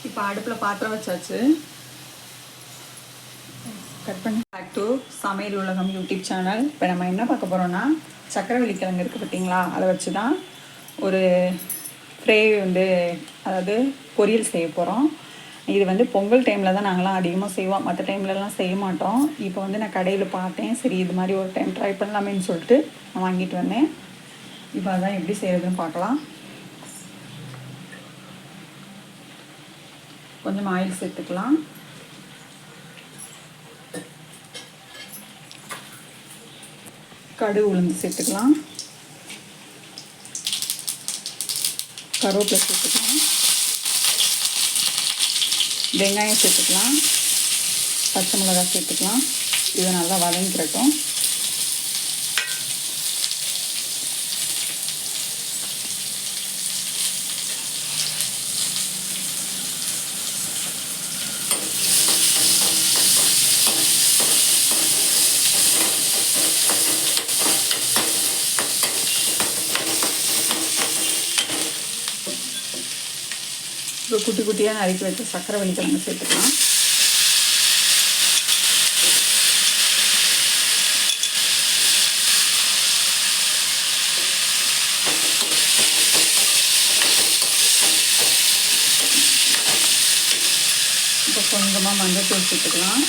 இப்போ அடுப்பில் பாத்திரம் வச்சாச்சு. கட் பண்ணி பேக் டு சமையல் உலகம் யூடியூப் சேனல். இப்போ நம்ம என்ன பார்க்க போகிறோன்னா, சக்கரவள்ளி கிழங்கு இருக்குது பார்த்தீங்களா, அதை வச்சு தான் ஒரு ஃப்ரை வந்து, அதாவது பொரியல் செய்ய போகிறோம். இது வந்து பொங்கல் டைமில் தான் நாங்களாம் அதிகமாக செய்வோம், மற்ற டைம்லலாம் செய்ய மாட்டோம். இப்போ வந்து நான் கடையில் பார்த்தேன், சரி இது மாதிரி ஒரு டைம் ட்ரை பண்ணலாமேன்னு சொல்லிட்டு நான் வாங்கிட்டு வந்தேன். இப்போ அதான் எப்படி செய்கிறதுன்னு பார்க்கலாம். கொஞ்சம் ஆயில் சேர்த்துக்கலாம். கடுகு உளுந்து சேர்த்துக்கலாம். கருவேப்பிலை சேர்த்துக்கலாம். வெங்காயம் சேர்த்துக்கலாம். பச்சை மிளகாய் சேர்த்துக்கலாம். இதை நல்லா வதங்கிக்கிறட்டும். இப்போ குட்டி குட்டியாக நறுக்கி வச்ச சக்கரவள்ளி கிழங்கு சேர்த்துக்கலாம். இப்போ கொஞ்சமாக மஞ்சள் சேர்த்துக்கலாம்.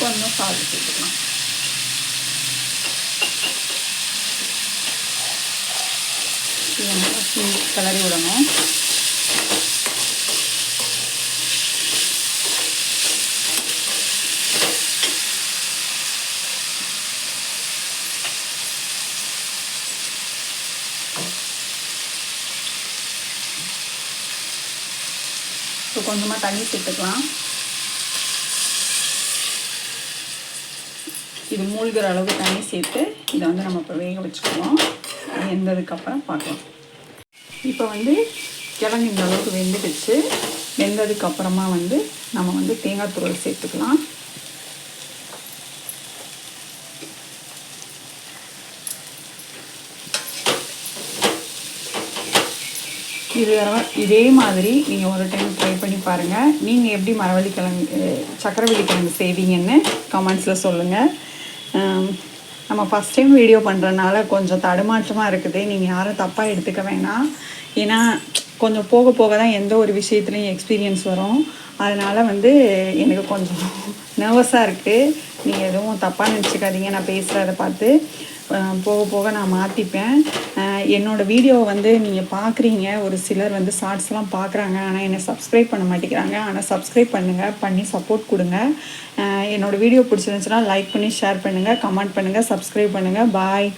கொஞ்சம் சால்ட் சேர்த்துக்கலாம். இதை நல்லா கிளறி விடணும். இப்போ கொஞ்சமாக தண்ணி சேர்த்துக்கலாம். இது மூழ்கிற அளவுக்கு தண்ணி சேர்த்து இதை வந்து நம்ம இப்போ வேக வச்சுக்குவோம். வெந்ததுக்கப்புறம் பார்க்கலாம். இப்போ வந்து கிழங்கு இந்த அளவுக்கு வெந்துடுச்சு. வெந்ததுக்கப்புறமா வந்து நம்ம வந்து தேங்காய் துருவல் சேர்த்துக்கலாம். இதே மாதிரி நீங்கள் ஒரு டைம் ட்ரை பண்ணி பாருங்கள். நீங்கள் எப்படி சக்கரவள்ளி கிழங்கு செய்வீங்கன்னு கமெண்ட்ஸில் சொல்லுங்கள். நம்ம ஃபஸ்ட் டைம் வீடியோ பண்ணுறதுனால கொஞ்சம் தடுமாற்றமாக இருக்குது. நீங்கள் யாரும் தப்பாக எடுத்துக்க வேணாம். ஏன்னா கொஞ்சம் போக போக தான் எந்த ஒரு விஷயத்துலையும் எக்ஸ்பீரியன்ஸ் வரும். அதனால் வந்து எனக்கு கொஞ்சம் நர்வஸாக இருக்குது. நீங்கள் எதுவும் தப்பாக நினச்சிக்காதீங்க. நான் பேசுகிறத பார்த்து போக போக நான் மாற்றிப்பேன். என்னோடய வீடியோவை வந்து நீங்கள் பார்க்குறீங்க, ஒரு சிலர் வந்து ஷார்ட்ஸ்லாம் பார்க்குறாங்க, ஆனால் என்னை சப்ஸ்கிரைப் பண்ண மாட்டேங்கிறாங்க. ஆனால் சப்ஸ்கிரைப் பண்ணுங்கள், பண்ணி சப்போர்ட் கொடுங்க. என்னோடய வீடியோ பிடிச்சிருந்துச்சுன்னா லைக் பண்ணி ஷேர் பண்ணுங்கள், கமெண்ட் பண்ணுங்கள், சப்ஸ்கிரைப் பண்ணுங்கள். பாய்.